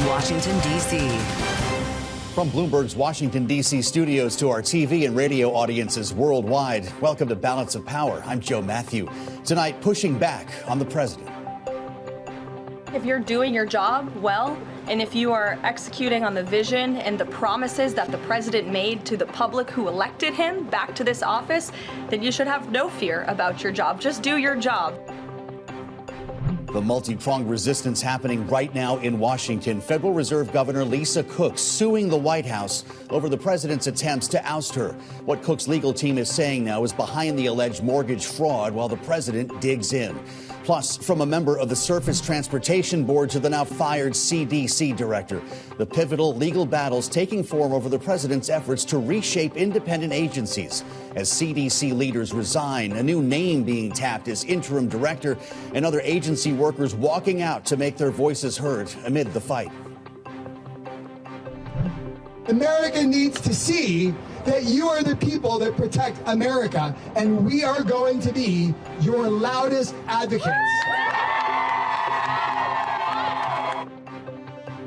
Washington, D.C. From Bloomberg's Washington, D.C. studios to our TV and radio audiences worldwide, welcome to Balance of Power. I'm Joe Matthew. Tonight, pushing back on the president. If you're doing your job well, and if you are executing on the vision and the promises that the president made to the public who elected him back to this office, then you should have no fear about your job. Just do your job. The multi-pronged resistance happening right now in Washington. Federal Reserve Governor Lisa Cook suing the White House over the president's attempts to oust her. What Cook's legal team is saying now is behind the alleged mortgage fraud while the president digs in. Plus, from a member of the Surface Transportation Board to the now fired CDC director, the pivotal legal battles taking form over the president's efforts to reshape independent agencies. As CDC leaders resign, a new name being tapped as interim director, and other agency workers walking out to make their voices heard amid the fight. America needs to see that you are the people that protect America, and we are going to be your loudest advocates.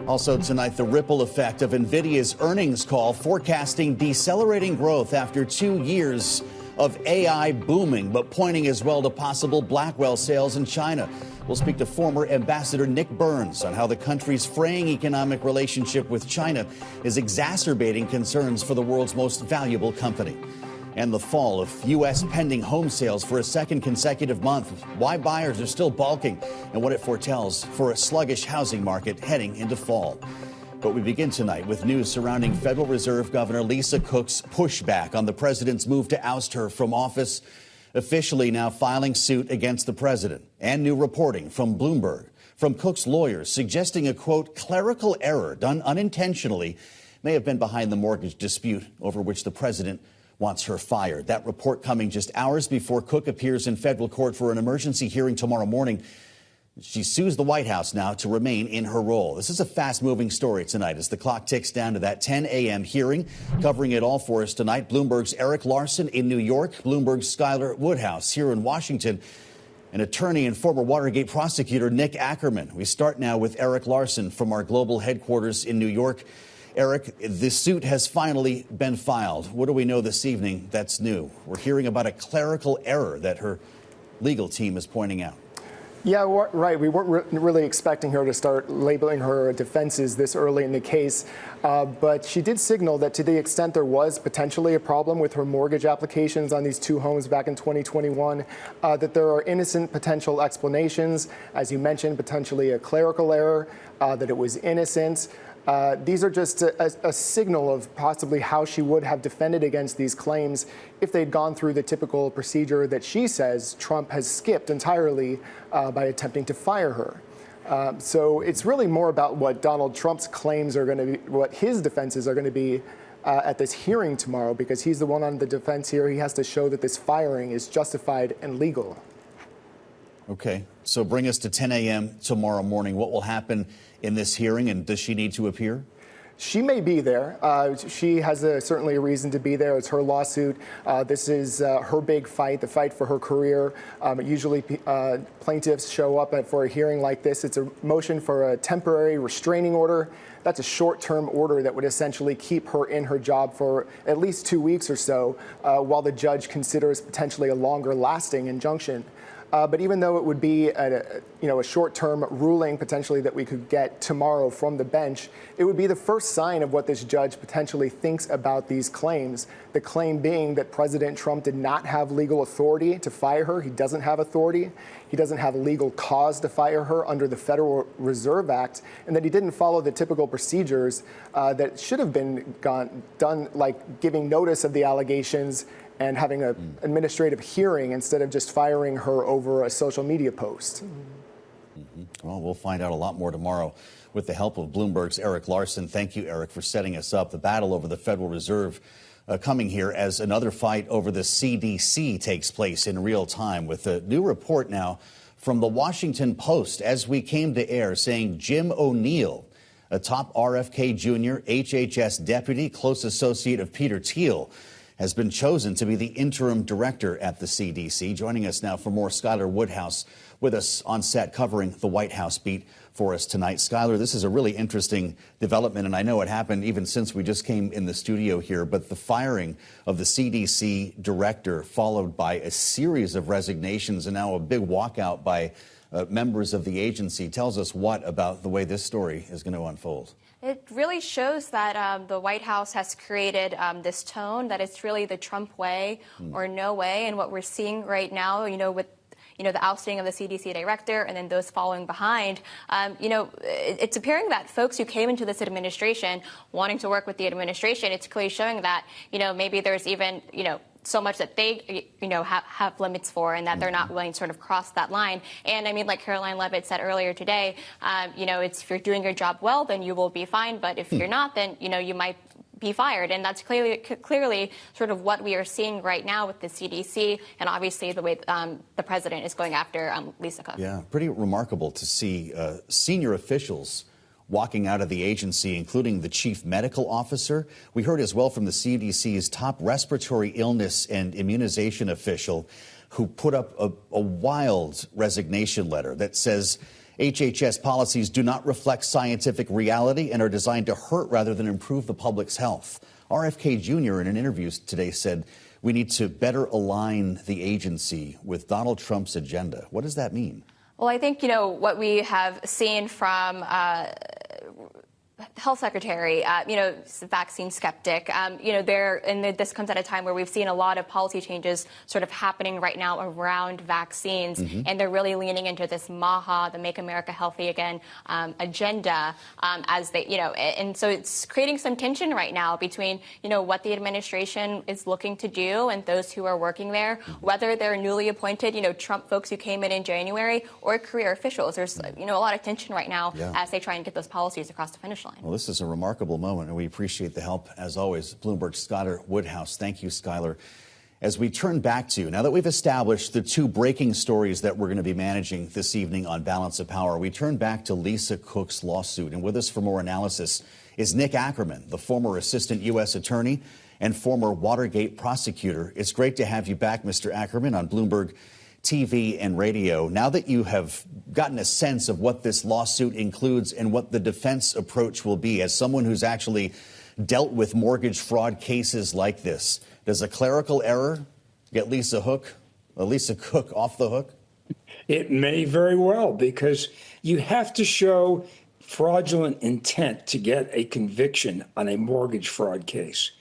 Also tonight, the ripple effect of Nvidia's earnings call forecasting decelerating growth after 2 years of AI booming, but pointing as well to possible Blackwell sales in China. We'll speak to former Ambassador Nick Burns on how the country's fraying economic relationship with China is exacerbating concerns for the world's most valuable company. And the fall of U.S. pending home sales for a second consecutive month. Why buyers are still balking and what it foretells for a sluggish housing market heading into fall. But we begin tonight with news surrounding Federal Reserve Governor Lisa Cook's pushback on the president's move to oust her from office, officially now filing suit against the president, and new reporting from Bloomberg from Cook's lawyers suggesting a, quote, clerical error done unintentionally may have been behind the mortgage dispute over which the president wants her fired. That report coming just hours before Cook appears in federal court for an emergency hearing tomorrow morning. She sues the White House now to remain in her role. This is a fast-moving story tonight as the clock ticks down to that 10 a.m. hearing. Covering it all for us tonight, Bloomberg's Erik Larson in New York, Bloomberg's Skylar Woodhouse here in Washington, and attorney and former Watergate prosecutor Nick Akerman. We start now with Erik Larson from our global headquarters in New York. Erik, the suit has finally been filed. What do we know this evening that's new? We're hearing about a clerical error that her legal team is pointing out. Yeah, right. We weren't really expecting her to start labeling her defenses this early in the case, but she did signal that to the extent there was potentially a problem with her mortgage applications on these two homes back in 2021, that there are innocent potential explanations, as you mentioned, potentially a clerical error, that it was innocent. These are just a signal of possibly how she would have defended against these claims if they'd gone through the typical procedure that she says Trump has skipped entirely by attempting to fire her. So it's really more about what Donald Trump's claims are going to be, what his defenses are going to be at this hearing tomorrow, because he's the one on the defense here. He has to show that this firing is justified and legal. Okay, so bring us to 10 a.m. tomorrow morning. What will happen in this hearing, and does she need to appear? She may be there. She has certainly a reason to be there. It's her lawsuit. This is her big fight, the fight for her career. Usually plaintiffs show up for a hearing like this. It's a motion for a temporary restraining order. That's a short-term order that would essentially keep her in her job for at least 2 weeks or so, while the judge considers potentially a longer-lasting injunction. But even though it would be a short-term ruling potentially that we could get tomorrow from the bench, it would be the first sign of what this judge potentially thinks about these claims. The claim being that President Trump did not have legal authority to fire her. He doesn't have authority. He doesn't have legal cause to fire her under the Federal Reserve Act, and that he didn't follow the typical procedures that should have been done, like giving notice of the allegations and having an administrative hearing instead of just firing her over a social media post. Well, we'll find out a lot more tomorrow with the help of Bloomberg's Erik Larson. Thank you, Erik, for setting us up. The battle over the Federal Reserve coming here as another fight over the CDC takes place in real time, with a new report now from the Washington Post as we came to air saying Jim O'Neill, a top RFK Jr. HHS deputy, close associate of Peter Thiel, has been chosen to be the interim director at the CDC. Joining us now for more, Skylar Woodhouse with us on set covering the White House beat for us tonight. Skylar, this is a really interesting development, and I know it happened even since we just came in the studio here, but the firing of the CDC director followed by a series of resignations and now a big walkout by members of the agency tells us what about the way this story is going to unfold? It really shows that the White House has created this tone that it's really the Trump way or no way. And what we're seeing right now, with the ousting of the CDC director and then those following behind, it's appearing that folks who came into this administration wanting to work with the administration, it's clearly showing that, maybe there's even, so much that they, have limits for and that they're not willing to sort of cross that line. And I mean, like Caroline Levitt said earlier today, it's if you're doing your job well, then you will be fine. But if you're not, then, you might be fired. And that's clearly sort of what we are seeing right now with the CDC and obviously the way the president is going after Lisa Cook. Yeah, pretty remarkable to see senior officials walking out of the agency, including the chief medical officer. We heard as well from the CDC's top respiratory illness and immunization official who put up a wild resignation letter that says HHS policies do not reflect scientific reality and are designed to hurt rather than improve the public's health. RFK Jr. in an interview today said we need to better align the agency with Donald Trump's agenda. What does that mean? Well, I think, what we have seen from Health Secretary, vaccine skeptic, and this comes at a time where we've seen a lot of policy changes sort of happening right now around vaccines, and they're really leaning into this MAHA, the Make America Healthy Again agenda, as they, and so it's creating some tension right now between, what the administration is looking to do and those who are working there, whether they're newly appointed, Trump folks who came in January or career officials. There's, a lot of tension right now as they try and get those policies across the finish line. Well, this is a remarkable moment, and we appreciate the help, as always. Bloomberg's Skylar Woodhouse. Thank you, Skylar. As we turn back to, now that we've established the two breaking stories that we're going to be managing this evening on Balance of Power, we turn back to Lisa Cook's lawsuit. And with us for more analysis is Nick Akerman, the former assistant U.S. attorney and former Watergate prosecutor. It's great to have you back, Mr. Akerman, on Bloomberg TV and radio. Now that you have gotten a sense of what this lawsuit includes and what the defense approach will be, as someone who's actually dealt with mortgage fraud cases like this, does a clerical error get Lisa Cook off the hook? It may very well, because you have to show fraudulent intent to get a conviction on a mortgage fraud case.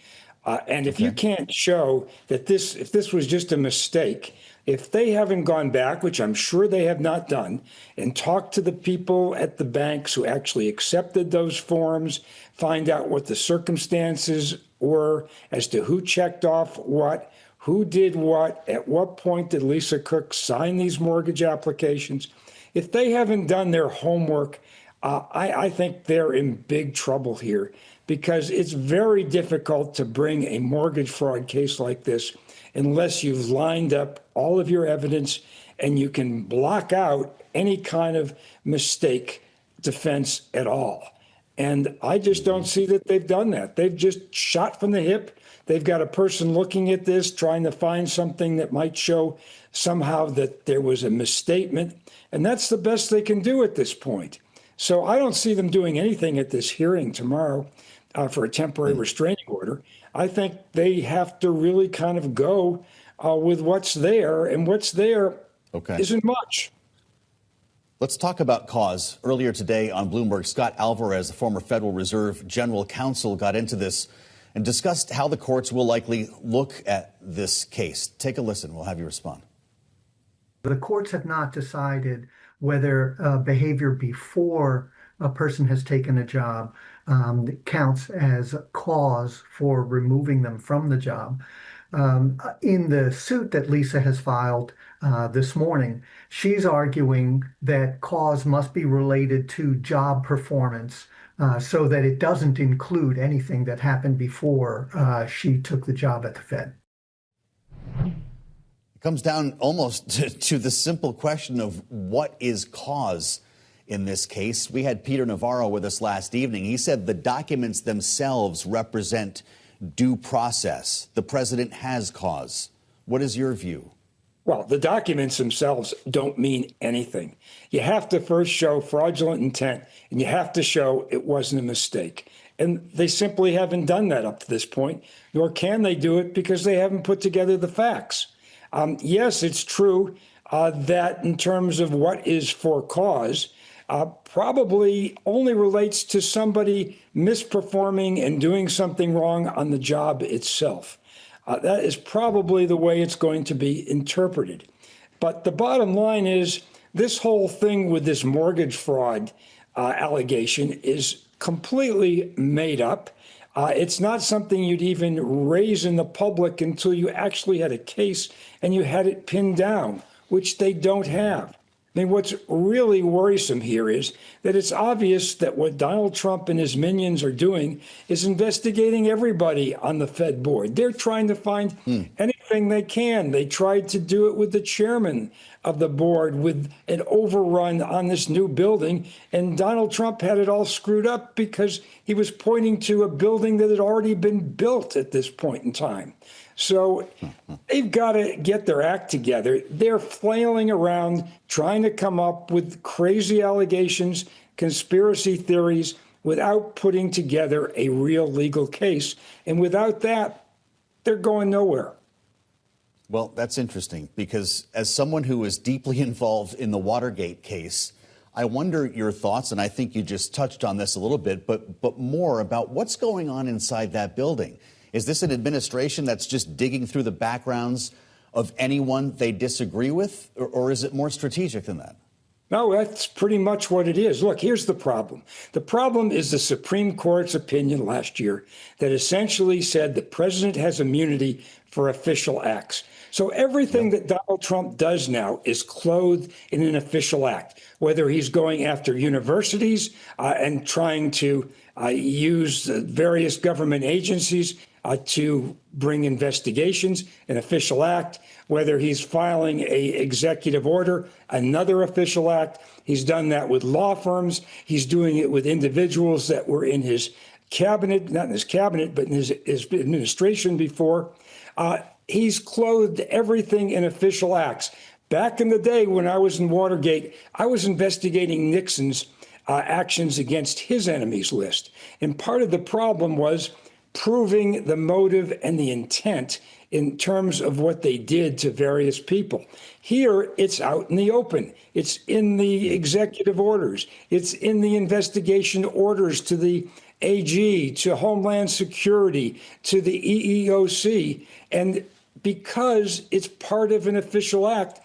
And if you can't show that if this was just a mistake, if they haven't gone back, which I'm sure they have not done, and talked to the people at the banks who actually accepted those forms, find out what the circumstances were as to who checked off what, who did what, at what point did Lisa Cook sign these mortgage applications. If they haven't done their homework, I think they're in big trouble here, because it's very difficult to bring a mortgage fraud case like this unless you've lined up all of your evidence and you can block out any kind of mistake defense at all. And I just don't see that they've done that. They've just shot from the hip. They've got a person looking at this, trying to find something that might show somehow that there was a misstatement. And that's the best they can do at this point. So I don't see them doing anything at this hearing tomorrow for a temporary restraining order. I think they have to really kind of go with what's there, and what's there isn't much. Let's talk about cause. Earlier today on Bloomberg, Scott Alvarez, the former Federal Reserve General Counsel, got into this and discussed how the courts will likely look at this case. Take a listen. We'll have you respond. The courts have not decided whether behavior before a person has taken a job counts as cause for removing them from the job. In the suit that Lisa has filed this morning, she's arguing that cause must be related to job performance so that it doesn't include anything that happened before she took the job at the Fed. It comes down almost to the simple question of what is cause in this case. We had Peter Navarro with us last evening. He said the documents themselves represent due process. The president has cause. What is your view? Well, the documents themselves don't mean anything. You have to first show fraudulent intent, and you have to show it wasn't a mistake. And they simply haven't done that up to this point, nor can they do it because they haven't put together the facts. Yes, it's true that in terms of what is for cause, probably only relates to somebody misperforming and doing something wrong on the job itself. That is probably the way it's going to be interpreted. But the bottom line is this whole thing with this mortgage fraud allegation is completely made up. It's not something you'd even raise in the public until you actually had a case and you had it pinned down, which they don't have. I mean, what's really worrisome here is that it's obvious that what Donald Trump and his minions are doing is investigating everybody on the Fed board. They're trying to find anything they can. They tried to do it with the chairman of the board with an overrun on this new building. And Donald Trump had it all screwed up because he was pointing to a building that had already been built at this point in time. So they've got to get their act together. They're flailing around trying to come up with crazy allegations, conspiracy theories, without putting together a real legal case. And without that, they're going nowhere. Well, that's interesting because as someone who is deeply involved in the Watergate case, I wonder your thoughts, and I think you just touched on this a little bit, but more about what's going on inside that building. Is this an administration that's just digging through the backgrounds of anyone they disagree with, or is it more strategic than that? No, that's pretty much what it is. Look, here's the problem. The problem is the Supreme Court's opinion last year that essentially said the president has immunity for official acts. So everything that Donald Trump does now is clothed in an official act, whether he's going after universities and trying to use various government agencies to bring investigations, an official act, whether he's filing a executive order, another official act. He's done that with law firms. He's doing it with individuals that were in his cabinet, not in his cabinet, but in his administration before. He's clothed everything in official acts. Back in the day when I was in Watergate, I was investigating Nixon's actions against his enemies list. And part of the problem was proving the motive and the intent in terms of what they did to various people. Here, it's out in the open. It's in the executive orders. It's in the investigation orders to the AG, to Homeland Security, to the EEOC. And because it's part of an official act,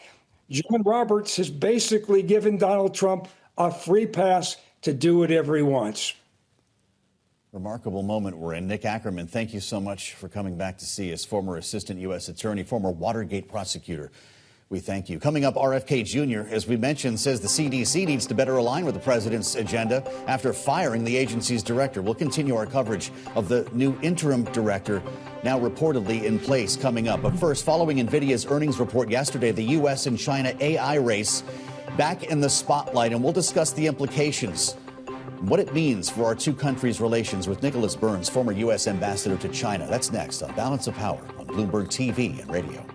John Roberts has basically given Donald Trump a free pass to do whatever he wants. Remarkable moment we're in. Nick Akerman, thank you so much for coming back to see us. Former Assistant U.S. Attorney, former Watergate prosecutor. We thank you. Coming up, RFK Jr., as we mentioned, says the CDC needs to better align with the president's agenda after firing the agency's director. We'll continue our coverage of the new interim director, now reportedly in place, coming up. But first, following Nvidia's earnings report yesterday, the U.S. and China AI race back in the spotlight, and we'll discuss the implications, what it means for our two countries' relations with Nicholas Burns, former U.S. ambassador to China. That's next on Balance of Power on Bloomberg TV and radio.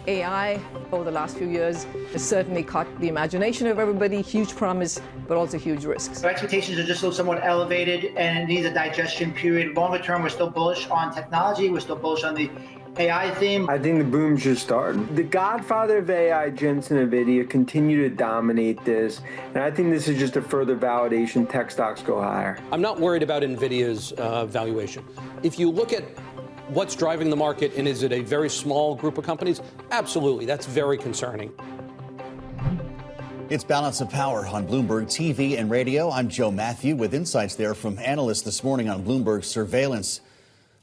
AI over the last few years has certainly caught the imagination of everybody. Huge promise, but also huge risks. Our expectations are just somewhat elevated, and it needs a digestion period. Longer term, we're still bullish on technology. We're still bullish on the AI theme. I think the boom just started. The godfather of AI, Jensen Nvidia, continue to dominate this, and I think this is just a further validation. Tech stocks go higher. I'm not worried about Nvidia's valuation. If you look at what's driving the market, and is it a very small group of companies? Absolutely. That's very concerning. It's Balance of Power on Bloomberg TV and radio. I'm Joe Matthew with insights there from analysts this morning on Bloomberg Surveillance.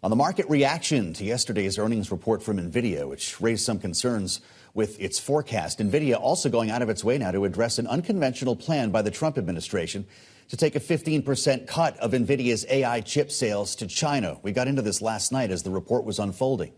On the market reaction to yesterday's earnings report from Nvidia, which raised some concerns with its forecast. Nvidia also going out of its way now to address an unconventional plan by the Trump administration to take a 15% cut of Nvidia's AI chip sales to China. We got into this last night as the report was unfolding.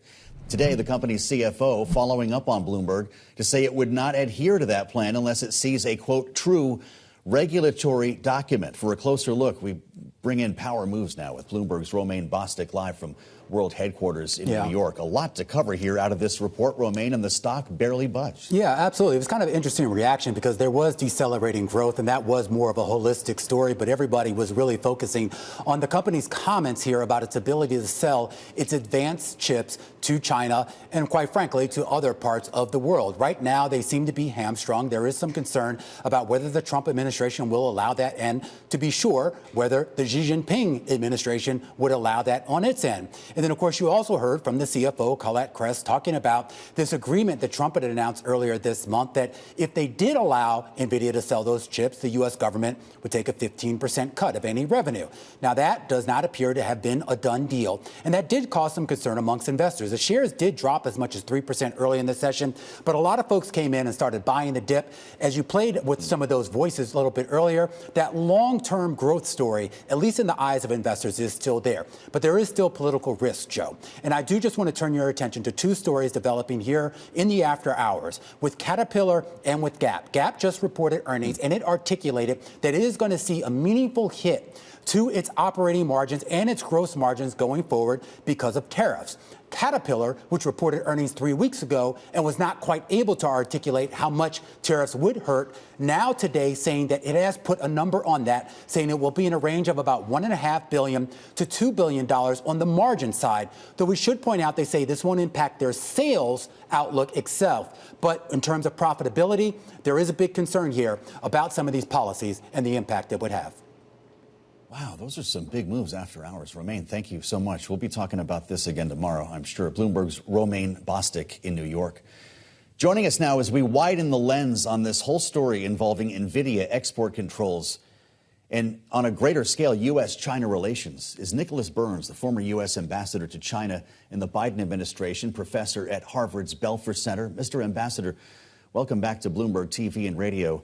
Today, the company's CFO following up on Bloomberg to say it would not adhere to that plan unless it sees a, quote, true regulatory document. For a closer look, we bring in Power Moves now with Bloomberg's Romaine Bostick live from World Headquarters in New York. A lot to cover here out of this report, Romaine, and the stock barely budged. Yeah, absolutely. It was kind of an interesting reaction because there was decelerating growth, and that was more of a holistic story, but everybody was really focusing on the company's comments here about its ability to sell its advanced chips to China and, quite frankly, to other parts of the world. Right now, they seem to be hamstrung. There is some concern about whether the Trump administration will allow that, and to be sure, whether the Xi Jinping administration would allow that on its end. And then, of course, you also heard from the CFO, Colette Kress, talking about this agreement that Trump had announced earlier this month that if they did allow Nvidia to sell those chips, the U.S. government would take a 15% cut of any revenue. Now, that does not appear to have been a done deal, and that did cause some concern amongst investors. The shares did drop as much as 3% early in the session, but a lot of folks came in and started buying the dip. As you played with some of those voices a little bit earlier, that long-term growth story, at least in the eyes of investors, is still there. But there is still political risk, Joe. And I do just want to turn your attention to two stories developing here in the after hours with Caterpillar and with Gap. Gap just reported earnings, and it articulated that it is going to see a meaningful hit to its operating margins and its gross margins going forward because of tariffs. Caterpillar, which reported earnings 3 weeks ago and was not quite able to articulate how much tariffs would hurt, now today saying that it has put a number on that, saying it will be in a range of about $1.5 billion to $2 billion on the margin side. Though we should point out, they say this won't impact their sales outlook itself. But in terms of profitability, there is a big concern here about some of these policies and the impact it would have. Wow, those are some big moves after hours. Romaine, thank you so much. We'll be talking about this again tomorrow, I'm sure. Bloomberg's Romaine Bostick in New York. Joining us now as we widen the lens on this whole story involving Nvidia export controls and on a greater scale, U.S.-China relations, is Nicholas Burns, the former U.S. ambassador to China in the Biden administration, professor at Harvard's Belfer Center. Mr. Ambassador, welcome back to Bloomberg TV and radio.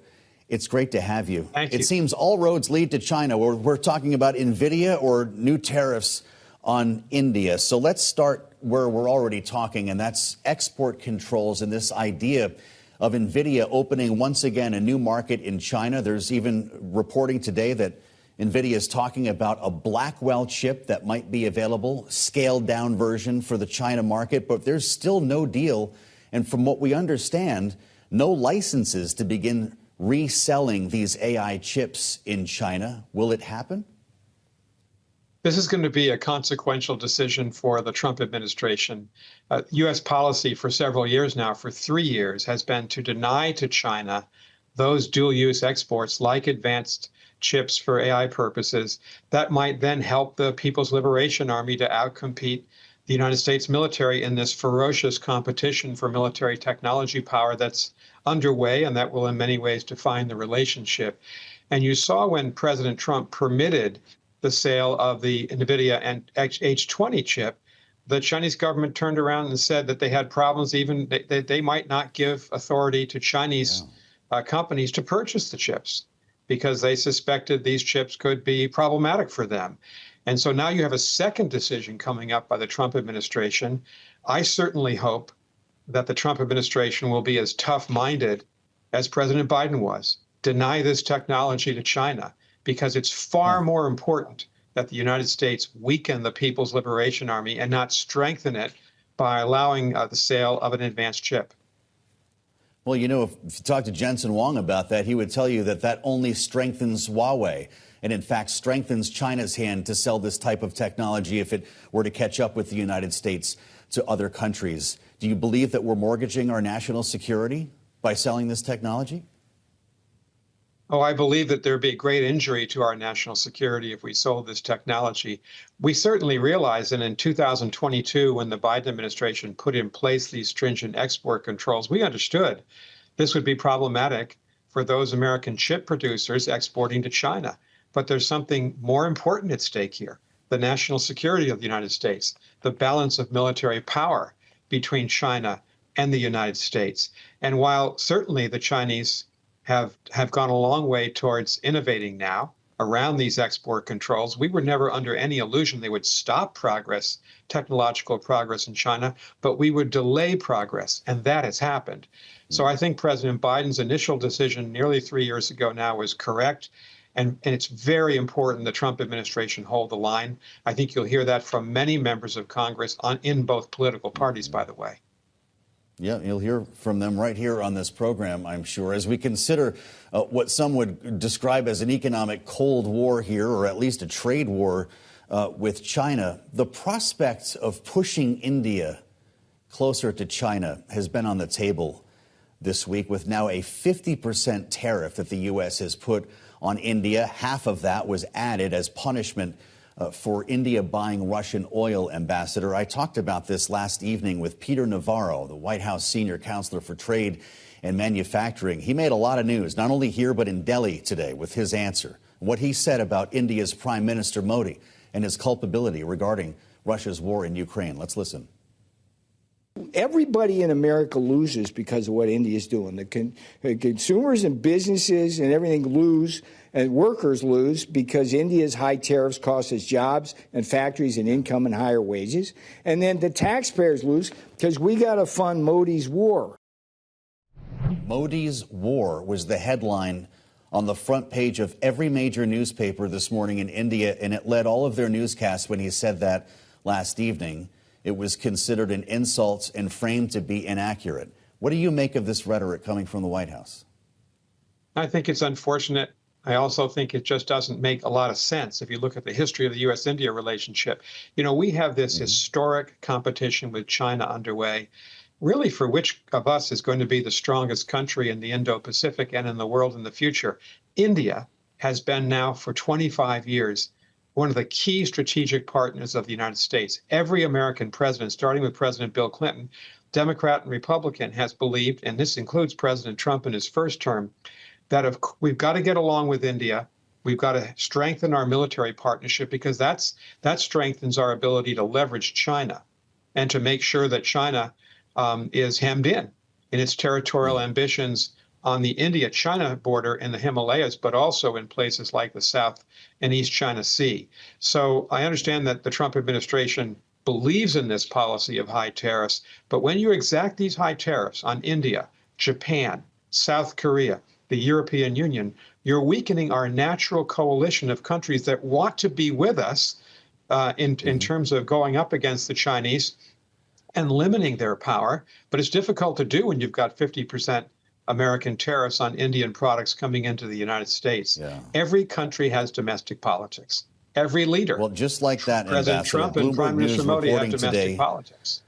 It's great to have you. Thank you. It seems all roads lead to China. We're talking about Nvidia or new tariffs on India. So let's start where we're already talking, and that's export controls and this idea of Nvidia opening once again a new market in China. There's even reporting today that Nvidia is talking about a Blackwell chip that might be available, scaled down version for the China market, but there's still no deal. And from what we understand, no licenses to begin reselling these AI chips in China. Will it happen? This is going to be a consequential decision for the Trump administration. U.S. policy for several years now, for 3 years, has been to deny to China those dual-use exports like advanced chips for AI purposes that might then help the People's Liberation Army to outcompete the United States military in this ferocious competition for military technology power that's underway and that will in many ways define the relationship. And you saw when President Trump permitted the sale of the Nvidia and H20 chip, the Chinese government turned around and said that they had problems, even that they might not give authority to Chinese companies to purchase the chips because they suspected these chips could be problematic for them. And so now you have a second decision coming up by the Trump administration. I certainly hope that the Trump administration will be as tough-minded as President Biden was. Deny this technology to China, because it's far more important that the United States weaken the People's Liberation Army and not strengthen it by allowing the sale of an advanced chip. Well, you know, if you talk to Jensen Huang about that, he would tell you that that only strengthens Huawei and, in fact, strengthens China's hand to sell this type of technology if it were to catch up with the United States to other countries. Do you believe that we're mortgaging our national security by selling this technology? Oh, I believe that there would be a great injury to our national security if we sold this technology. We certainly realize that in 2022, when the Biden administration put in place these stringent export controls, we understood this would be problematic for those American chip producers exporting to China. But there's something more important at stake here: the national security of the United States, the balance of military power between China and the United States. And while certainly the Chinese have gone a long way towards innovating now around these export controls. We were never under any illusion they would stop progress, technological progress in China, but we would delay progress, and that has happened. So I think President Biden's initial decision nearly 3 years ago now was correct. And it's very important the Trump administration hold the line. I think you'll hear that from many members of Congress in both political parties, by the way. Yeah, you'll hear from them right here on this program, I'm sure, as we consider what some would describe as an economic Cold War here, or at least a trade war with China. The prospect of pushing India closer to China has been on the table this week, with now a 50% tariff that the U.S. has put on India. Half of that was added as punishment for India buying Russian oil, Ambassador. I talked about this last evening with Peter Navarro, the White House Senior Counselor for Trade and Manufacturing. He made a lot of news, not only here but in Delhi today, with his answer. What he said about India's Prime Minister Modi and his culpability regarding Russia's war in Ukraine. Let's listen. Everybody in America loses because of what India is doing. The consumers and businesses and everything lose, and workers lose because India's high tariffs cost us jobs and factories and income and higher wages. And then the taxpayers lose because we got to fund Modi's war. Modi's war was the headline on the front page of every major newspaper this morning in India, and it led all of their newscasts when he said that last evening. It was considered an insult and framed to be inaccurate. What do you make of this rhetoric coming from the White House? I think it's unfortunate. I also think it just doesn't make a lot of sense if you look at the history of the U.S.-India relationship. You know, we have this historic competition with China underway, really for which of us is going to be the strongest country in the Indo-Pacific and in the world in the future. India has been now for 25 years one of the key strategic partners of the United States. Every American president, starting with President Bill Clinton, Democrat and Republican, has believed, and this includes President Trump in his first term, that we've got to get along with India. We've got to strengthen our military partnership because that strengthens our ability to leverage China and to make sure that China is hemmed in its territorial ambitions on the India-China border in the Himalayas, but also in places like the South and East China Sea. So I understand that the Trump administration believes in this policy of high tariffs, but when you exact these high tariffs on India, Japan, South Korea, the European Union, you're weakening our natural coalition of countries that want to be with us in terms of going up against the Chinese and limiting their power. But it's difficult to do when you've got 50% American tariffs on Indian products coming into the United States. Yeah. Every country has domestic politics. Every leader. Well, just like that, President Trump and Prime Minister Modi have domestic politics.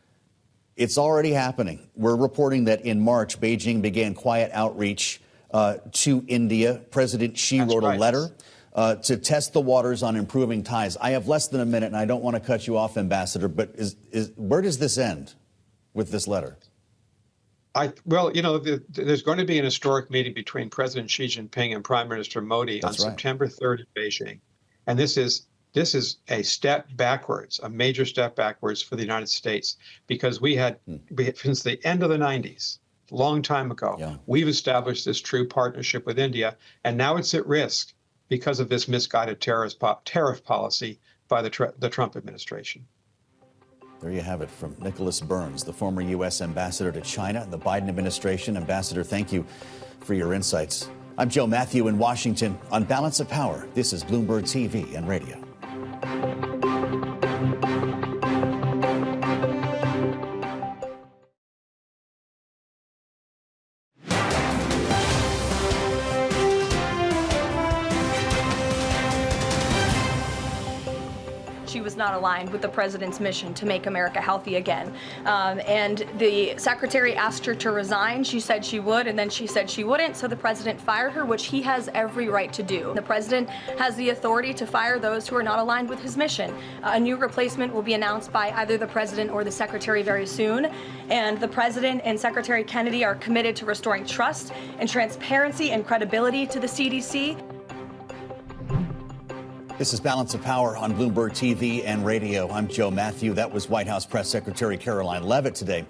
It's already happening. We're reporting that in March, Beijing began quiet outreach to India. President Xi wrote a letter to test the waters on improving ties. I have less than a minute, and I don't want to cut you off, Ambassador, but where does this end with this letter? Well, you know, there's going to be an historic meeting between President Xi Jinping and Prime Minister Modi on September 3rd in Beijing. And this is a step backwards, a major step backwards for the United States, because we had since the end of the 90s, a long time ago, we've established this true partnership with India, and now it's at risk because of this misguided tariff policy by the Trump administration. There you have it from Nicholas Burns, the former U.S. ambassador to China and the Biden administration. Ambassador, thank you for your insights. I'm Joe Matthew in Washington. On Balance of Power, this is Bloomberg TV and Radio. Not aligned with the president's mission to make America healthy again. And the secretary asked her to resign. She said she would, and then she said she wouldn't, so the president fired her, which he has every right to do. The president has the authority to fire those who are not aligned with his mission. A new replacement will be announced by either the president or the secretary very soon, and the president and Secretary Kennedy are committed to restoring trust and transparency and credibility to the CDC. This is Balance of Power on Bloomberg TV and Radio. I'm Joe Matthew. That was White House Press Secretary Caroline Leavitt today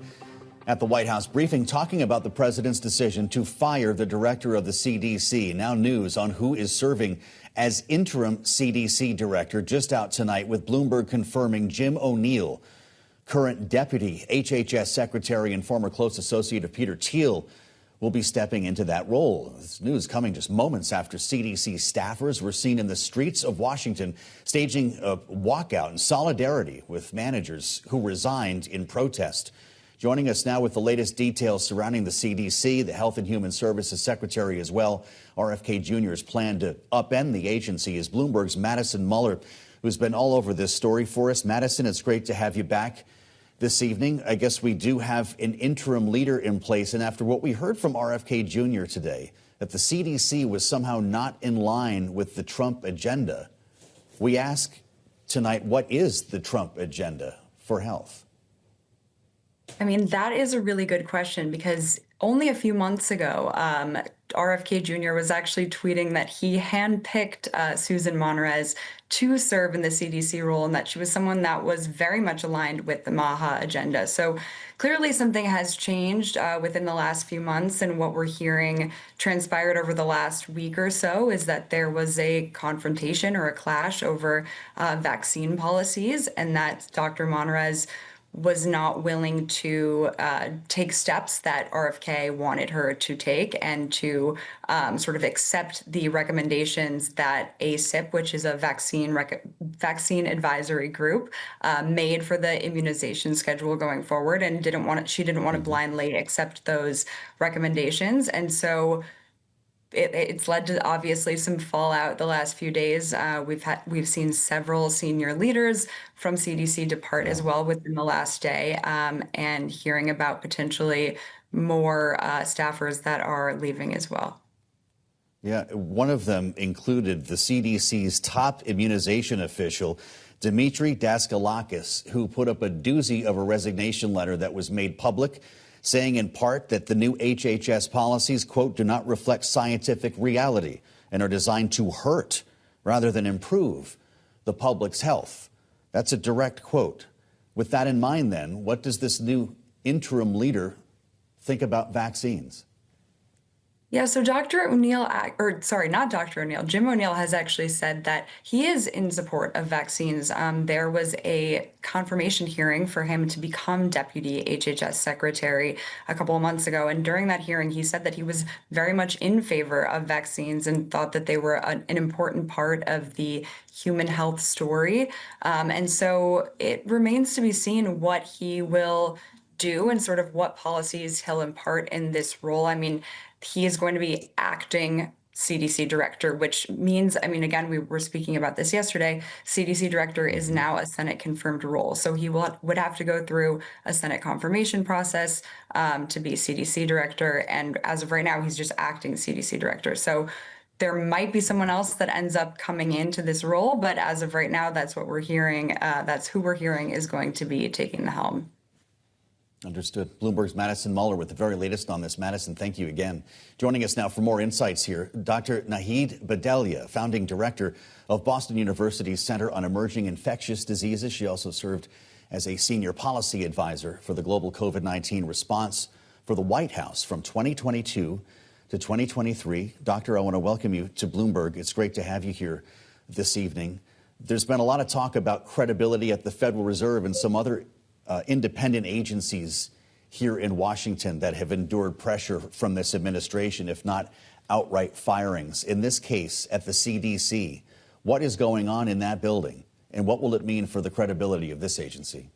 At the White House briefing, talking about the president's decision to fire the director of the CDC. Now news on who is serving as interim CDC director, just out tonight, with Bloomberg confirming Jim O'Neill, current deputy HHS secretary and former close associate of Peter Thiel, will be stepping into that role. This news coming just moments after CDC staffers were seen in the streets of Washington staging a walkout in solidarity with managers who resigned in protest. Joining us now with the latest details surrounding the CDC, the Health and Human Services Secretary as well, RFK Jr.'s plan to upend the agency, is Bloomberg's Madison Muller, who's been all over this story for us. Madison, it's great to have you back this evening. I guess we do have an interim leader in place, and after what we heard from RFK Jr. today, that the CDC was somehow not in line with the Trump agenda, we ask tonight, what is the Trump agenda for health? I mean, that is a really good question, because only a few months ago, RFK Jr. was actually tweeting that he handpicked Susan Monarez to serve in the CDC role, and that she was someone that was very much aligned with the MAHA agenda. So clearly something has changed within the last few months, and what we're hearing transpired over the last week or so is that there was a confrontation or a clash over vaccine policies, and that Dr. Monarez was not willing to take steps that RFK wanted her to take, and to sort of accept the recommendations that ACIP, which is a vaccine advisory group, made for the immunization schedule going forward, and she didn't want to blindly accept those recommendations. And so it's led to obviously some fallout the last few days. We've seen several senior leaders from CDC depart as well within the last day, and hearing about potentially more staffers that are leaving as well. Yeah, one of them included the CDC's top immunization official, Dimitri Daskalakis, who put up a doozy of a resignation letter that was made public, saying in part that the new HHS policies, quote, do not reflect scientific reality and are designed to hurt rather than improve the public's health. That's a direct quote. With that in mind, then, what does this new interim leader think about vaccines? Yeah, so Dr. O'Neill, or sorry, not Dr. O'Neill, Jim O'Neill has actually said that he is in support of vaccines. There was a confirmation hearing for him to become deputy HHS secretary a couple of months ago. And during that hearing, he said that he was very much in favor of vaccines and thought that they were an important part of the human health story. And so it remains to be seen what he will do and sort of what policies he'll impart in this role. I mean, he is going to be acting CDC director, which means, I mean, again, we were speaking about this yesterday, CDC director is now a Senate confirmed role. So he would have to go through a Senate confirmation process to be CDC director. And as of right now, he's just acting CDC director. So there might be someone else that ends up coming into this role. But as of right now, that's what we're hearing. That's who we're hearing is going to be taking the helm. Understood. Bloomberg's Madison Muller with the very latest on this. Madison, thank you again. Joining us now for more insights here, Dr. Nahid Bhadelia, founding director of Boston University's Center on Emerging Infectious Diseases. She also served as a senior policy advisor for the global COVID-19 response for the White House from 2022 to 2023. Doctor, I want to welcome you to Bloomberg. It's great to have you here this evening. There's been a lot of talk about credibility at the Federal Reserve and some other independent agencies here in Washington that have endured pressure from this administration, if not outright firings. In this case, at the CDC, what is going on in that building, and what will it mean for the credibility of this agency?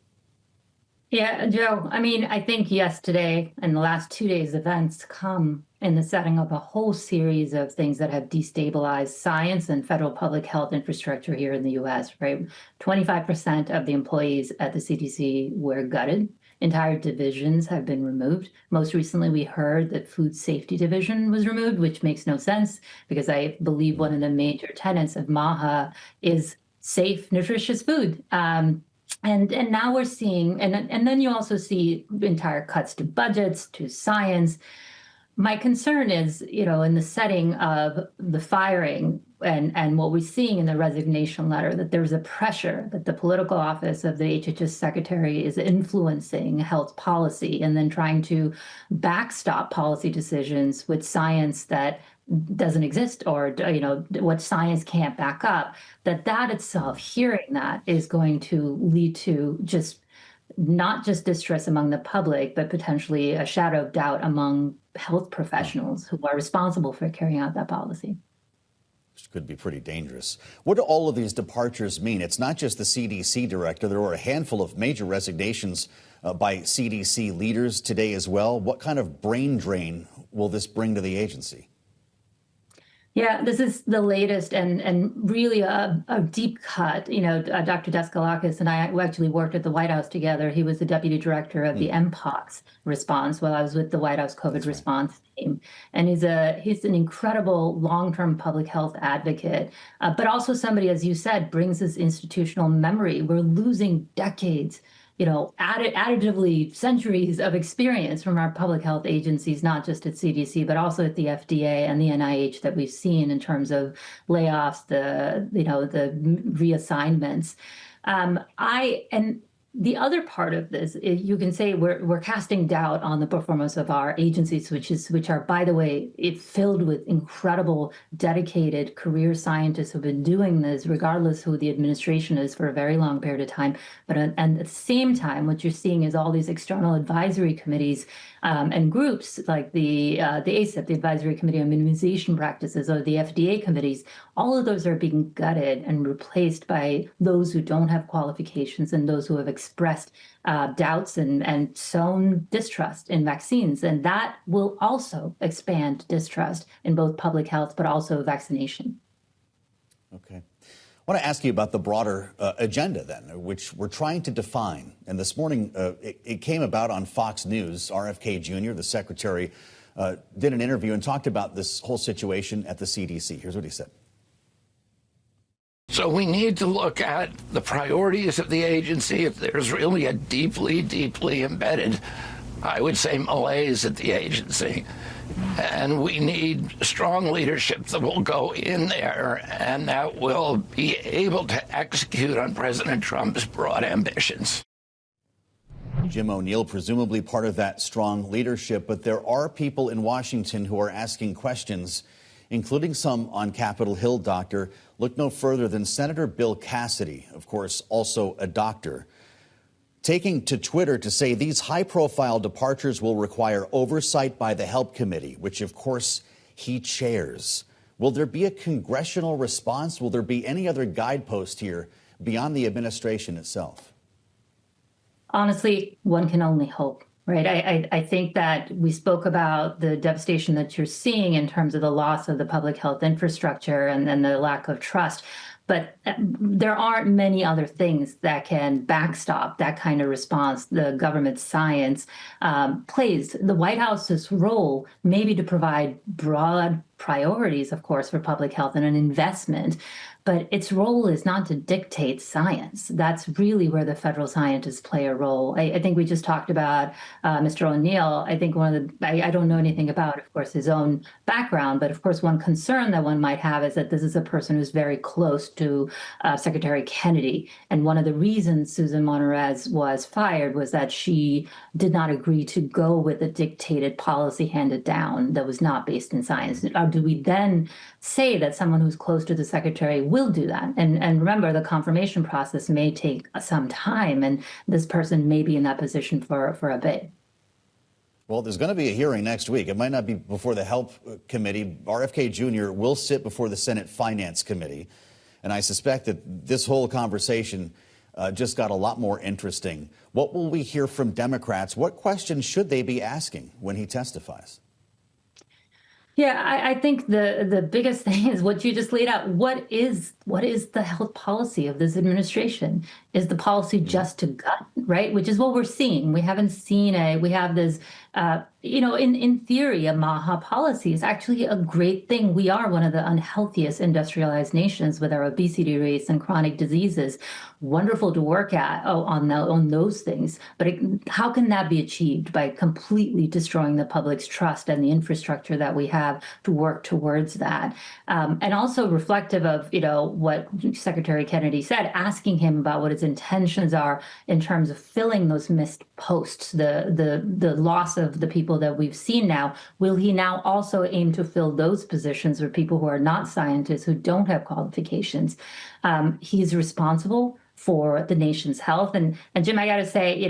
Yeah, Joe, I mean, I think yesterday and the last 2 days' events come in the setting of a whole series of things that have destabilized science and federal public health infrastructure here in the U.S., right? 25% of the employees at the CDC were gutted. Entire divisions have been removed. Most recently, we heard that Food Safety Division was removed, which makes no sense because I believe one of the major tenets of MAHA is safe, nutritious food. And now we're seeing, and then you also see entire cuts to budgets, to science. My concern is, in the setting of the firing, and what we're seeing in the resignation letter, that there's a pressure that the political office of the HHS secretary is influencing health policy and then trying to backstop policy decisions with science that doesn't exist, or what science can't back up, that itself, hearing that, is going to lead to just not just distress among the public, but potentially a shadow of doubt among health professionals who are responsible for carrying out that policy. Which could be pretty dangerous. What do all of these departures mean? It's not just the CDC director. There were a handful of major resignations by CDC leaders today as well. What kind of brain drain will this bring to the agency? Yeah, this is the latest and really a deep cut. Dr. Decelerating and I actually worked at the White House together. He was the deputy director of the MPOX response while I was with the White House COVID response team. And he's an incredible long-term public health advocate, but also somebody, as you said, brings this institutional memory. We're losing decades, additively centuries of experience from our public health agencies, not just at CDC, but also at the FDA and the NIH that we've seen in terms of layoffs, the reassignments. And the other part of this is, you can say we're casting doubt on the performance of our agencies, which are, by the way, filled with incredible, dedicated career scientists who've been doing this, regardless who the administration is, for a very long period of time. But at the same time, what you're seeing is all these external advisory committees and groups like the ACIP, the Advisory Committee on Immunization Practices, or the FDA committees. All of those are being gutted and replaced by those who don't have qualifications and those who have expressed doubts and sown distrust in vaccines. And that will also expand distrust in both public health, but also vaccination. Okay. I want to ask you about the broader agenda then, which we're trying to define. And this morning, it came about on Fox News. RFK Jr., the secretary, did an interview and talked about this whole situation at the CDC. Here's what he said. So we need to look at the priorities of the agency. If there's really a deeply, deeply embedded, I would say, malaise at the agency. And we need strong leadership that will go in there and that will be able to execute on President Trump's broad ambitions. Jim O'Neill, presumably part of that strong leadership, but there are people in Washington who are asking questions, including some on Capitol Hill, Doctor. Look no further than Senator Bill Cassidy, of course, also a doctor, taking to Twitter to say these high-profile departures will require oversight by the Help Committee, which, of course, he chairs. Will there be a congressional response? Will there be any other guidepost here beyond the administration itself? Honestly, one can only hope, right? I think that we spoke about the devastation that you're seeing in terms of the loss of the public health infrastructure and then the lack of trust. But there aren't many other things that can backstop that kind of response. The government science plays the White House's role, maybe to provide broad priorities, of course, for public health and an investment. But its role is not to dictate science. That's really where the federal scientists play a role. I think we just talked about Mr. O'Neill. I think I don't know anything about, of course, his own background, but of course, one concern that one might have is that this is a person who's very close to Secretary Kennedy. And one of the reasons Susan Monarez was fired was that she did not agree to go with a dictated policy handed down that was not based in science. Or do we then say that someone who's close to the secretary will do that? And remember, the confirmation process may take some time, and this person may be in that position for a bit. Well, there's going to be a hearing next week. It might not be before the Help Committee. RFK Jr. will sit before the Senate Finance Committee. And I suspect that this whole conversation just got a lot more interesting. What will we hear from Democrats? What questions should they be asking when he testifies? Yeah, I think the biggest thing is what you just laid out. What is the health policy of this administration? Is the policy just to gut, right? Which is what we're seeing. We haven't seen we have this, in theory, a MAHA policy is actually a great thing. We are one of the unhealthiest industrialized nations with our obesity rates and chronic diseases. Wonderful to work at on those things. But how can that be achieved by completely destroying the public's trust and the infrastructure that we have have to work towards that. And also reflective of, what Secretary Kennedy said, asking him about what his intentions are in terms of filling those missed posts, the loss of the people that we've seen now. Will he now also aim to fill those positions with people who are not scientists, who don't have qualifications? He's responsible for the nation's health. And Jim, I got to say,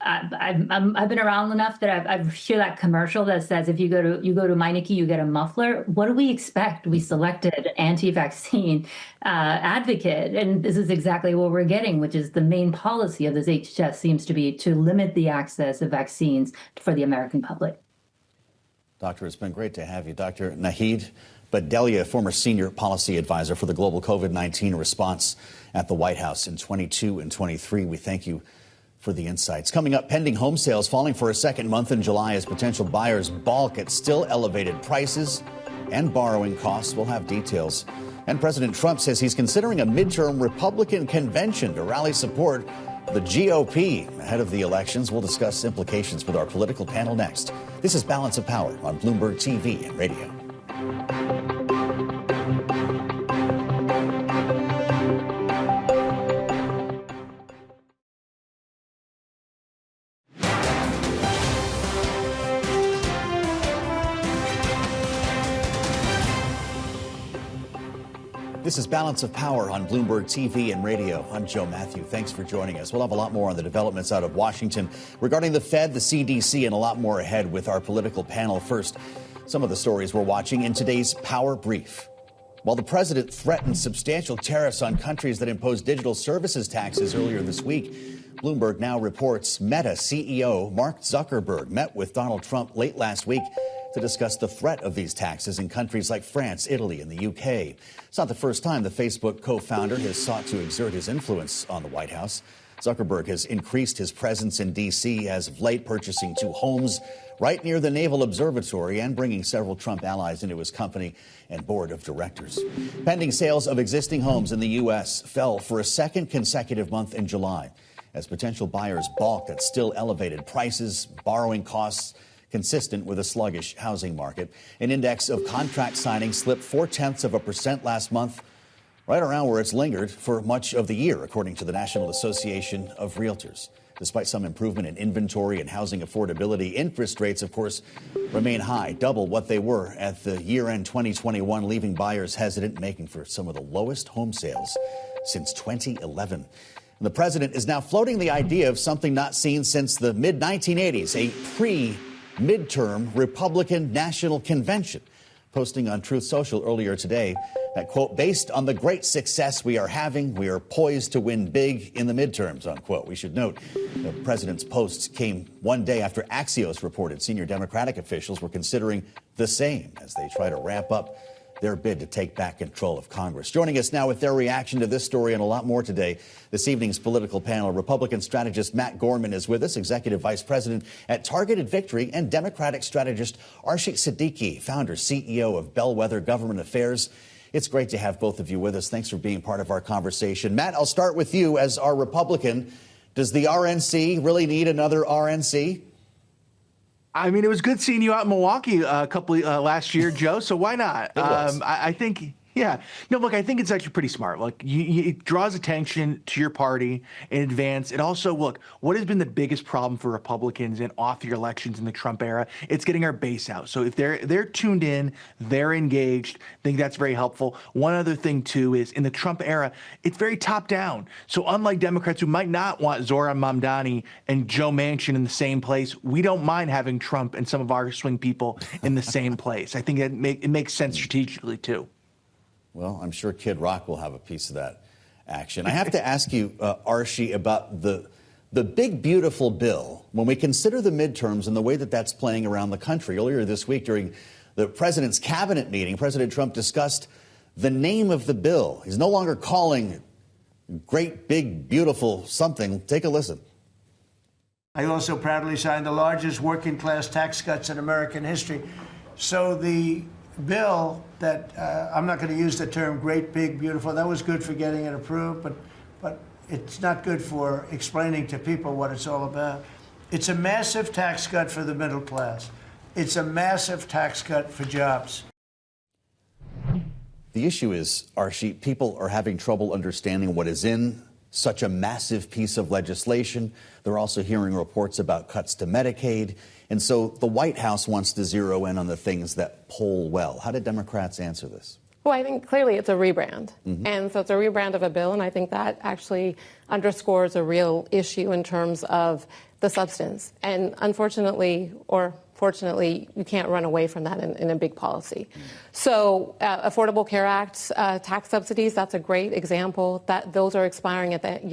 I've been around enough that I hear that commercial that says if you go to Meineke, you get a muffler. What do we expect? We selected an anti-vaccine advocate, and this is exactly what we're getting, which is the main policy of this HHS seems to be to limit the access of vaccines for the American public. Doctor, it's been great to have you. Dr. Nahid Bhadelia, former senior policy advisor for the global COVID-19 response at the White House in 22 and 23. We thank you for the insights. Coming up, pending home sales falling for a second month in July as potential buyers balk at still elevated prices and borrowing costs. We'll have details. And President Trump says he's considering a midterm Republican convention to rally support for the GOP ahead of the elections. We'll discuss implications with our political panel next. This is Balance of Power on Bloomberg TV and radio. This is Balance of Power on Bloomberg TV and radio. I'm Joe Matthew. Thanks for joining us. We'll have a lot more on the developments out of Washington regarding the Fed, the CDC, and a lot more ahead with our political panel. First, some of the stories we're watching in today's Power Brief. While the president threatened substantial tariffs on countries that impose digital services taxes earlier this week, Bloomberg now reports Meta CEO Mark Zuckerberg met with Donald Trump late last week to discuss the threat of these taxes in countries like France, Italy, and the UK. It's not the first time the Facebook co-founder has sought to exert his influence on the White House. Zuckerberg has increased his presence in D.C. as of late, purchasing 2 homes right near the Naval Observatory and bringing several Trump allies into his company and board of directors. Pending sales of existing homes in the U.S. fell for a second consecutive month in July as potential buyers balked at still elevated prices, borrowing costs, consistent with a sluggish housing market. An index of contract signings slipped 0.4% last month, right around where it's lingered for much of the year, according to the National Association of Realtors. Despite some improvement in inventory and housing affordability, interest rates, of course, remain high, double what they were at the year-end 2021, leaving buyers hesitant, making for some of the lowest home sales since 2011. And the president is now floating the idea of something not seen since the mid-1980s, a pre-midterm Republican National Convention, posting on Truth Social earlier today that, quote, based on the great success we are having, we are poised to win big in the midterms, unquote. We should note the president's posts came one day after Axios reported senior Democratic officials were considering the same as they try to ramp up their bid to take back control of Congress. Joining us now with their reaction to this story and a lot more today, this evening's political panel, Republican strategist Matt Gorman is with us, Executive Vice President at Targeted Victory, and Democratic strategist Arshie Siddiqui, founder, CEO of Bellwether Government Affairs. It's great to have both of you with us. Thanks for being part of our conversation. Matt, I'll start with you as our Republican. Does the RNC really need another RNC? I mean, it was good seeing you out in Milwaukee a couple last year, Joe. So why not? I think, yeah. No, look, I think it's actually pretty smart. Look, it draws attention to your party in advance. It also, look, what has been the biggest problem for Republicans in off-year elections in the Trump era? It's getting our base out. So if they're tuned in, they're engaged, I think that's very helpful. One other thing, too, is in the Trump era, it's very top-down. So unlike Democrats who might not want Zohran Mamdani and Joe Manchin in the same place, we don't mind having Trump and some of our swing people in the same place. I think it makes sense strategically, too. Well, I'm sure Kid Rock will have a piece of that action. I have to ask you, Arshie, about the big, beautiful bill. When we consider the midterms and the way that that's playing around the country, earlier this week during the president's cabinet meeting, President Trump discussed the name of the bill. He's no longer calling great, big, beautiful something. Take a listen. I also proudly signed the largest working class tax cuts in American history. So the bill that I'm not going to use the term great, big, beautiful. That was good for getting it approved, but it's not good for explaining to people what it's all about. It's a massive tax cut for the middle class. It's a massive tax cut for jobs. The issue is, Archie, people are having trouble understanding what is in such a massive piece of legislation. They're also hearing reports about cuts to Medicaid. And so the White House wants to zero in on the things that poll well. How did Democrats answer this? Well, I think clearly it's a rebrand. And so it's a rebrand of a bill. And I think that actually underscores a real issue in terms of the substance. And unfortunately, or fortunately, you can't run away from that in a big policy. So Affordable Care Act, tax subsidies, that's a great example. That those are expiring at the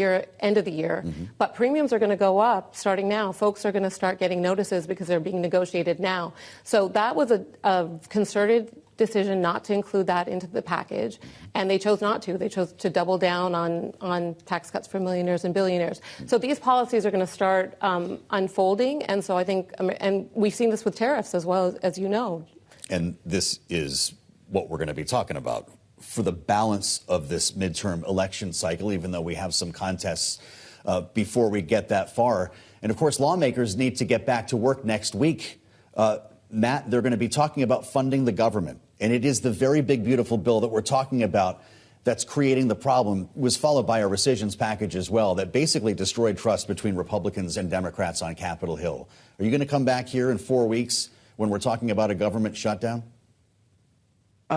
end of the year. But premiums are going to go up starting now. Folks are going to start getting notices because they're being negotiated now. So that was a concerted decision not to include that into the package, and they chose not to. They chose to double down on tax cuts for millionaires and billionaires. So these policies are going to start unfolding, and so I think, and we've seen this with tariffs as well, as you know. And this is what we're going to be talking about for the balance of this midterm election cycle, even though we have some contests before we get that far. And of course, lawmakers need to get back to work next week. Matt, they're going to be talking about funding the government. And it is the very big, beautiful bill that we're talking about that's creating the problem. It was followed by a rescissions package as well that basically destroyed trust between Republicans and Democrats on Capitol Hill. Are you going to come back here in 4 weeks when we're talking about a government shutdown?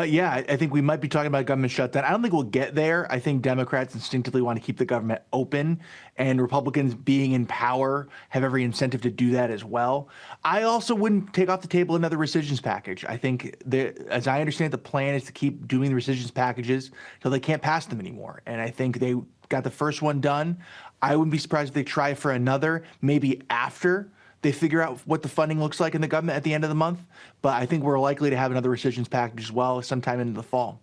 Yeah, I think we might be talking about a government shutdown. I don't think we'll get there. I think Democrats instinctively want to keep the government open, and Republicans, being in power, have every incentive to do that as well. I also wouldn't take off the table another rescissions package. I think, as I understand, the plan is to keep doing the rescissions packages until they can't pass them anymore. And I think they got the first one done. I wouldn't be surprised if they try for another, maybe after they figure out what the funding looks like in the government at the end of the month. But I think we're likely to have another rescissions package as well sometime into the fall.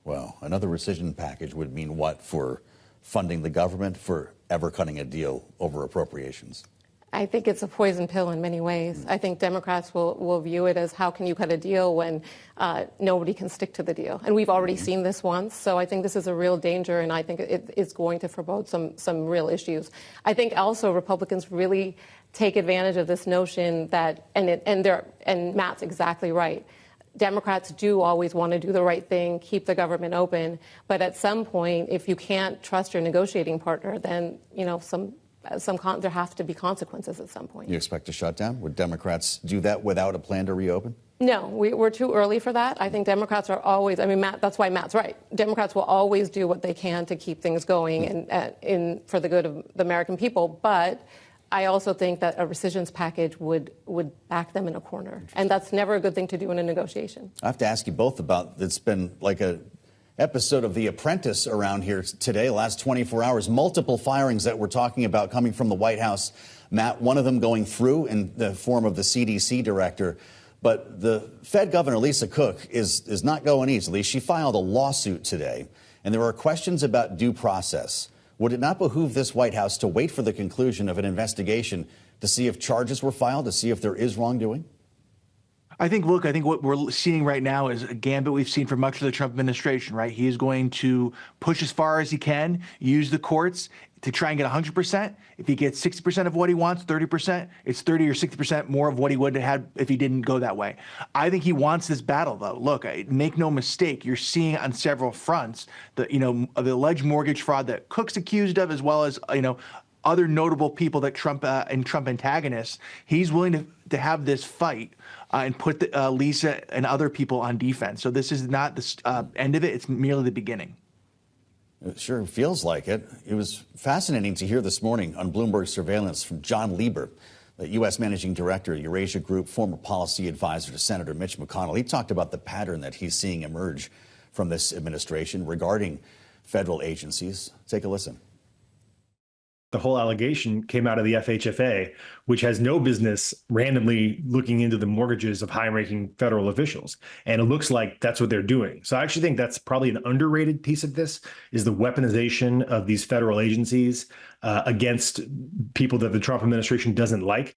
Well, another rescission package would mean what for funding the government, for ever cutting a deal over appropriations? I think it's a poison pill in many ways. I think Democrats will view it as, how can you cut a deal when nobody can stick to the deal? And we've already seen this once. So I think this is a real danger, and I think it is going to forebode some real issues. I think also Republicans really take advantage of this notion that, and Matt's exactly right, Democrats do always want to do the right thing, keep the government open. But at some point, if you can't trust your negotiating partner, then, you know, there have to be consequences at some point. You expect a shutdown? Would Democrats do that without a plan to reopen? No, we're too early for that. I think Democrats are always, I mean, Matt, that's why Matt's right. Democrats will always do what they can to keep things going and for the good of the American people. But I also think that a rescissions package would back them in a corner. And that's never a good thing to do in a negotiation. I have to ask you both about, it's been like a episode of The Apprentice around here today, last 24 hours. Multiple firings that we're talking about coming from the White House. Matt, one of them going through in the form of the CDC director. But the Fed Governor Lisa Cook is not going easily. She filed a lawsuit today, and there are questions about due process. Would it not behoove this White House to wait for the conclusion of an investigation to see if charges were filed, to see if there is wrongdoing? I think what we're seeing right now is a gambit we've seen for much of the Trump administration, right? He is going to push as far as he can, use the courts to try and get 100%. If he gets 60% of what he wants, 30%, it's 30 or 60% more of what he would have had if he didn't go that way. I think he wants this battle, though. Look, make no mistake, you're seeing on several fronts the alleged mortgage fraud that Cook's accused of, as well as, other notable people that Trump and Trump antagonists. He's willing to have this fight and put Lisa and other people on defense. So this is not the end of it. It's merely the beginning. It sure feels like it. It was fascinating to hear this morning on Bloomberg Surveillance from John Lieber, the U.S. Managing Director, Eurasia Group, former policy advisor to Senator Mitch McConnell. He talked about the pattern that he's seeing emerge from this administration regarding federal agencies. Take a listen. The whole allegation came out of the FHFA, which has no business randomly looking into the mortgages of high-ranking federal officials. And it looks like that's what they're doing. So I actually think that's probably an underrated piece of this, is the weaponization of these federal agencies against people that the Trump administration doesn't like.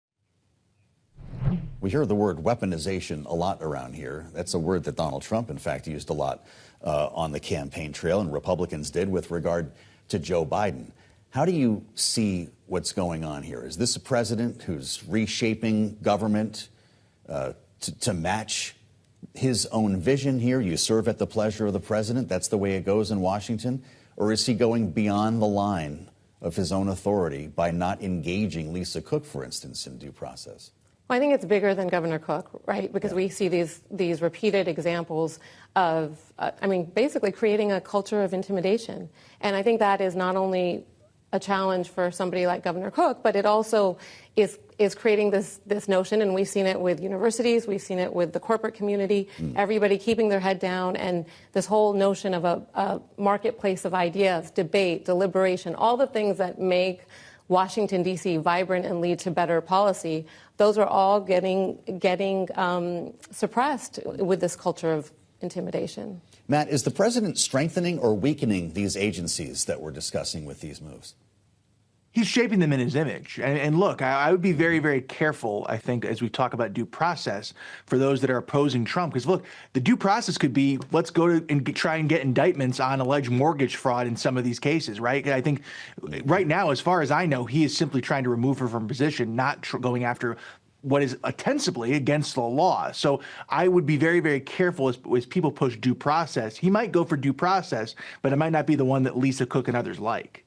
We hear the word weaponization a lot around here. That's a word that Donald Trump, in fact, used a lot on the campaign trail, and Republicans did with regard to Joe Biden. How do you see what's going on here? Is this a president who's reshaping government to match his own vision here? You serve at the pleasure of the president. That's the way it goes in Washington. Or is he going beyond the line of his own authority by not engaging Lisa Cook, for instance, in due process? Well, I think it's bigger than Governor Cook, right? Because we see these repeated examples of, basically creating a culture of intimidation. And I think that is not only a challenge for somebody like Governor Cook, but it also is creating this notion, and we've seen it with universities, we've seen it with the corporate community, everybody keeping their head down, and this whole notion of a marketplace of ideas, debate, deliberation, all the things that make Washington, D.C. vibrant and lead to better policy, those are all getting suppressed with this culture of intimidation. Matt, is the president strengthening or weakening these agencies that we're discussing with these moves? He's shaping them in his image. And look, I would be very, very careful, I think, as we talk about due process for those that are opposing Trump. Because, look, the due process could be, let's go and try and get indictments on alleged mortgage fraud in some of these cases, right? I think right now, as far as I know, he is simply trying to remove her from position, not going after what is ostensibly against the law. So I would be very, very careful as people push due process. He might go for due process, but it might not be the one that Lisa Cook and others like.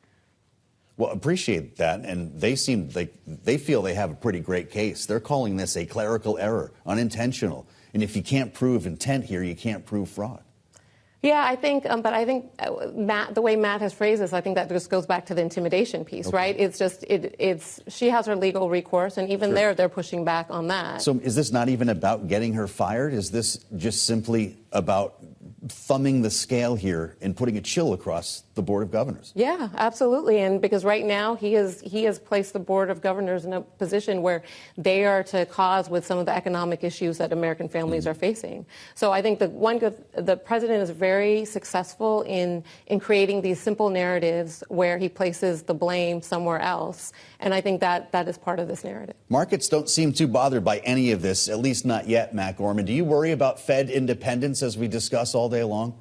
Well, appreciate that. And they seem like they feel they have a pretty great case. They're calling this a clerical error, unintentional. And if you can't prove intent here, you can't prove fraud. Yeah, I think, Matt, the way Matt has phrased this, I think that just goes back to the intimidation piece, right? It's just, she has her legal recourse, and even there, they're pushing back on that. So is this not even about getting her fired? Is this just simply about thumbing the scale here and putting a chill across the Board of Governors? Yeah, absolutely. And because right now he has placed the Board of Governors in a position where they are to cause with some of the economic issues that American families are facing. So I think the president is very successful in creating these simple narratives where he places the blame somewhere else. And I think that is part of this narrative. Markets don't seem too bothered by any of this, at least not yet, Matt Gorman. Do you worry about Fed independence as we discuss all day long?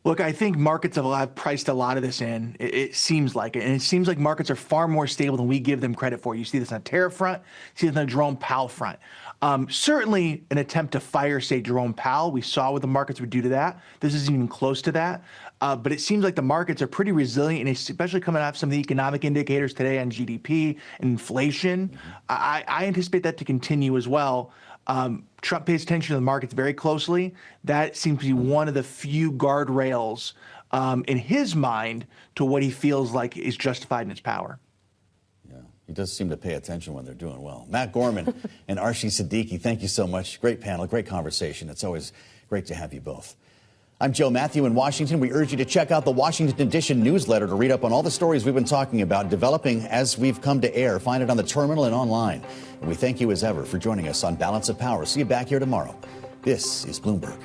Look, I think markets have priced a lot of this in. It seems like it. And it seems like markets are far more stable than we give them credit for. You see this on the tariff front, you see this on the Jerome Powell front. Certainly an attempt to fire, say, Jerome Powell. We saw what the markets would do to that. This isn't even close to that. But it seems like the markets are pretty resilient, and especially coming off some of the economic indicators today on GDP and inflation. I anticipate that to continue as well. Trump pays attention to the markets very closely. That seems to be one of the few guardrails in his mind to what he feels like is justified in his power. Yeah, he does seem to pay attention when they're doing well. Matt Gorman and Archie Siddiqui, thank you so much. Great panel, great conversation. It's always great to have you both. I'm Joe Matthew in Washington. We urge you to check out the Washington Edition newsletter to read up on all the stories we've been talking about, developing as we've come to air. Find it on the terminal and online. And we thank you as ever for joining us on Balance of Power. See you back here tomorrow. This is Bloomberg.